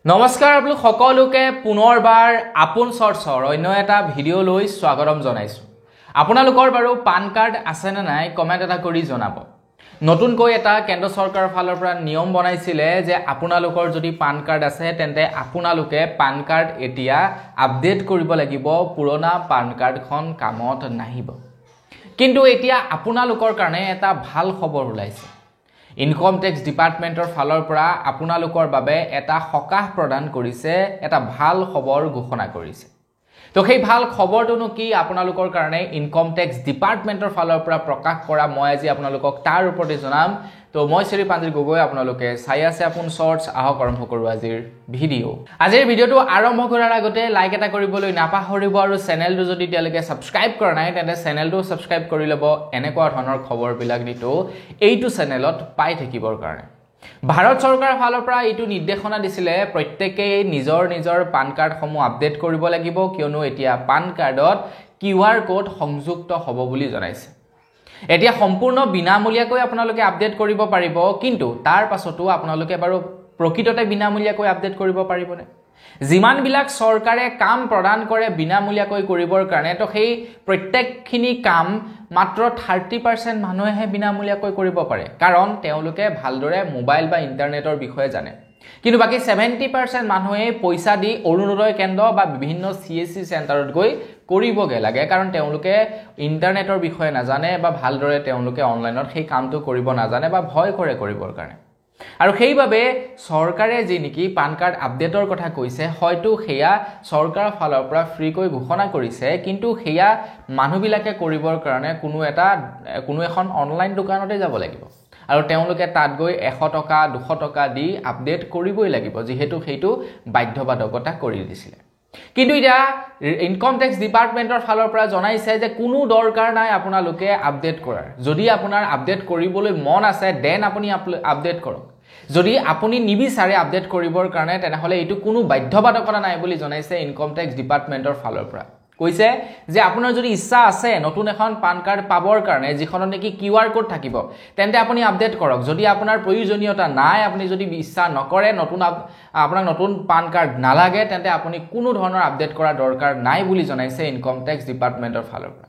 নমস্কাৰ আপোনালোক সকলোকে পুনৰবাৰ আপোন চৰ্চৰ অন্য এটা ভিডিঅ' লৈ স্বাগতম জনাইছো। আপোনালোকৰ বাৰু পান কাৰ্ড আছে নে নাই কমেন্ট এটা কৰি জনাব। নতুনকৈ এটা কেন্দ্ৰ চৰকাৰৰ ফালৰ পৰা নিয়ম বনাইছিলে যে আপোনালোকৰ যদি পান কাৰ্ড আছে তেন্তে আপোনালোকে পান কাৰ্ড এতিয়া আপডেট কৰিব লাগিব, পুৰণা পান কাৰ্ডখন কামত নাহিব। কিন্তু এতিয়া আপোনালোকৰ কাৰণে এটা ভাল খবৰ ওলাইছে। ইনকম টেক্স ডিপাৰ্টমেন্টৰ ফালৰ পৰা আপোনালোকৰ বাবে এটা সকাহ প্ৰদান কৰিছে, এটা ভাল খবৰ ঘোষণা কৰিছে। তো সেই ভাল খবৰটোনো কি আপোনালোকৰ কাৰণে ইনকম টেক্স ডিপাৰ্টমেন্টৰ ফালৰ পৰা প্ৰকাশ কৰা মই আজি আপোনালোকক তাৰ ওপৰতে জনাম। তো মই শ্ৰী পাঞ্জিৰ গগৈ, আপোনালোকে চাই আছে আপোন চৰ্টছ। আহক আৰম্ভ কৰো আজিৰ ভিডিঅ'। আজিৰ ভিডিঅ'টো আৰম্ভ কৰাৰ আগতে লাইক এটা কৰিবলৈ নাপাহৰিব আৰু চেনেলটো যদি তেওঁলোকে সাবস্ক্ৰাইব কৰা নাই তেন্তে চেনেলটো সাবস্ক্ৰাইব কৰি ল'ব এনেকুৱা ধৰণৰ খবৰবিলাক দিটো এইটো চেনেলত পাই থাকিবৰ কাৰণে। ভাৰত চৰকাৰৰ ফালৰ পৰা এইটো নিৰ্দেশনা দিছিলে প্ৰত্যেকই নিজৰ নিজৰ পান কাৰ্ডসমূহ আপডেট কৰিব লাগিব, কিয়নো এতিয়া পান কাৰ্ডত QR কোড সংযুক্ত হ'ব বুলি জনাইছে। এতিয়া সম্পূৰ্ণ বিনামূলীয়াকৈ আপোনালোকে আপডেট কৰিব পাৰিব, কিন্তু তাৰ পাছতো আপোনালোকে বাৰু প্ৰকৃততে বিনামূলীয়াকৈ আপডেট কৰিব পাৰিবনে? যিমানবিলাক চৰকাৰে কাম প্ৰদান কৰে বিনামূলীয়াকৈ কৰিবৰ কাৰণে, তো সেই প্ৰত্যেকখিনি কাম মাত্ৰ 30% মানুহে বিনামূলীয়াকৈ কৰিব পাৰে, কাৰণ তেওঁলোকে ভালদৰে মোবাইল বা ইণ্টাৰনেটৰ বিষয়ে জানে। কিন্তু বাকি 70% মানুহে পইচা দি অৰুণোদয় কেন্দ্ৰ বা বিভিন্ন CSC চেণ্টাৰত গৈ কৰিবগে লাগে, কাৰণ তেওঁলোকে ইণ্টাৰনেটৰ বিষয়ে নাজানে বা ভালদৰে তেওঁলোকে অনলাইনত সেই কামটো কৰিব নাজানে বা ভয় কৰে কৰিবৰ কাৰণে। আৰু সেইবাবে চৰকাৰে যি নেকি পান কাৰ্ড আপডেটৰ কথা কৈছে, হয়তো সেয়া চৰকাৰৰ ফালৰ পৰা ফ্ৰীকৈ ঘোষণা কৰিছে, কিন্তু সেয়া মানুহবিলাকে কৰিবৰ কাৰণে কোনো এখন অনলাইন দোকানতে যাব লাগিব আৰু তেওঁলোকে তাত গৈ 100 টকা 200 টকা দি আপডেট কৰিবই লাগিব, যিহেতু সেইটো বাধ্যবাধকতা কৰি দিছিলে। কিন্তু এতিয়া ইনকম টেক্স ডিপাৰ্টমেন্টৰ ফালৰ পৰা জনাইছে যে কোনো দৰকাৰ নাই আপোনালোকে আপডেট কৰাৰ। যদি আপোনাৰ আপডেট কৰিবলৈ মন আছে দেন আপুনি আপডেট কৰক। যদি আপুনি নিবিচাৰে আপডেট কৰিবৰ কাৰণে তেনেহলে এইটো কোনো বাধ্যবাধকতা নাই বুলি জনাইছে ইনকম টেক্স ডিপাৰ্টমেন্টৰ ফালৰ পৰা। কৈছে যে আপোনাৰ যদি ইচ্ছা আছে নতুন এখন পান কাৰ্ড পাবৰ কাৰণে যিখনত নেকি QR কোড থাকিব, তেন্তে আপুনি আপডেট কৰক। যদি আপোনাৰ প্ৰয়োজনীয়তা নাই, আপুনি যদি ইচ্ছা নকৰে, আপোনাক নতুন পান কাৰ্ড নালাগে, তেন্তে আপুনি কোনো ধৰণৰ আপডেট কৰা দৰকাৰ নাই বুলি জনাইছে ইনকম টেক্স ডিপাৰ্টমেন্টৰ ফালৰ পৰা।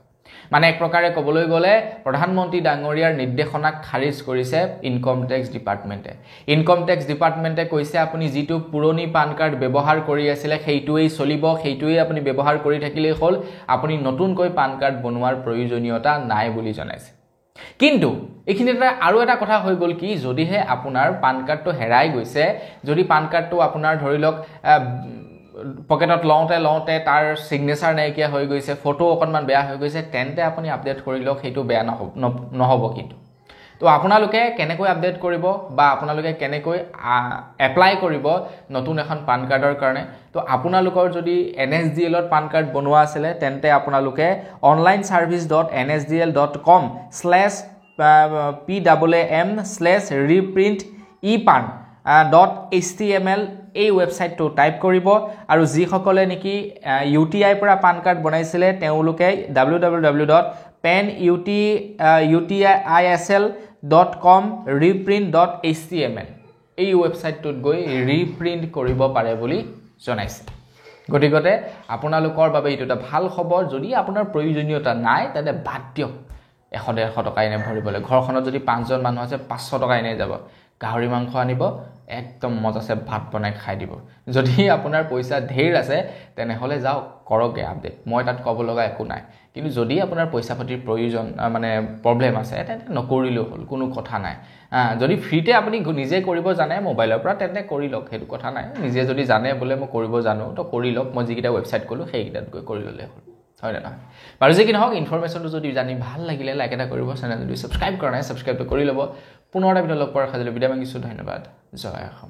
মানে এক প্ৰকাৰে ক'বলৈ গ'লে প্ৰধানমন্ত্ৰী ডাঙৰীয়াৰ নিৰ্দেশনাক খাৰিজ কৰিছে ইনকম টেক্স ডিপাৰ্টমেন্টে। ইনকম টেক্স ডিপাৰ্টমেন্টে কৈছে আপুনি যিটো পুৰণি পান কাৰ্ড ব্যৱহাৰ কৰি আছিলে সেইটোৱেই চলিব, সেইটোৱেই আপুনি ব্যৱহাৰ কৰি থাকিলেই হ'ল, আপুনি নতুনকৈ পান কাৰ্ড বনোৱাৰ প্ৰয়োজনীয়তা নাই বুলি জনাইছে। কিন্তু এইখিনিতে আৰু এটা কথা হৈ গ'ল কি, যদিহে আপোনাৰ পান কাৰ্ডটো হেৰাই গৈছে, যদি পান কাৰ্ডটো আপোনাৰ ধৰি লওক পকেটত লওঁতে তাৰ সিগনেচাৰ নাইকিয়া হৈ গৈছে, ফটো অকণমান বেয়া হৈ গৈছে, তেন্তে আপুনি আপডেট কৰি লওক, সেইটো বেয়া নহ'ব। কিন্তু তো আপোনালোকে কেনেকৈ আপডেট কৰিব বা আপোনালোকে কেনেকৈ এপ্লাই কৰিব নতুন এখন পান কাৰ্ডৰ কাৰণে, তো আপোনালোকৰ যদি NSDL-ত পান কাৰ্ড বনোৱা আছিলে তেন্তে আপোনালোকে onlineservice.nsdl.com/PWM/reprint-epan.html এই ৱেবছাইটটো টাইপ কৰিব। আৰু যিসকলে নেকি UTI পৰা পান কাৰ্ড বনাইছিলে তেওঁলোকে www.pen-utisl.com/reprint.html এই ৱেবছাইটটোত গৈ ৰিপ্ৰিণ্ট কৰিব পাৰে বুলি জনাইছে। গতিকে আপোনালোকৰ বাবে এইটো এটা ভাল খবৰ। যদি আপোনাৰ প্ৰয়োজনীয়তা নাই তেন্তে বাদ দিয়ক, 100-150 টকা এনে ভৰিবলৈ। ঘৰখনত যদি 5জন মানুহ আছে 500 টকা এনে যাব, গাহৰি মাংস আনিব, একদম মজাছে ভাত বনাই খাই দিব। যদি আপোনাৰ পইচা ঢেৰ আছে তেনেহলে যাওক কৰকে আপডেট, মই তাত ক'ব লগা একো নাই। কিন্তু যদি আপোনাৰ পইচা পাতিৰ প্ৰয়োজন মানে প্ৰব্লেম আছে তেন্তে নকৰিলেও হ'ল, কোনো কথা নাই। যদি ফ্ৰীতে আপুনি নিজে কৰিব জানে মোবাইলৰ পৰা তেন্তে কৰি লওক, সেইটো কথা নাই। নিজে যদি জানে বোলে মই কৰিব জানো তো কৰি লওক, মই যিকেইটা ৱেবছাইট ক'লো সেইকেইটাত গৈ কৰি ল'লে হ'ল, হয় না? বাৰু যি কি নহওক, ইনফৰমেশ্যনটো যদি জানি ভাল লাগিলে লাইক এটা কৰিব, চেনেল যদি ছাবস্ক্ৰাইব কৰা নাই ছাবস্ক্ৰাইবটো কৰি ল'ব। পুনৰ এটা ভিডিঅ' লগ পোৱাৰ খাজিলে বিদায় মাগিছোঁ। ধন্যবাদ। জয় অসম।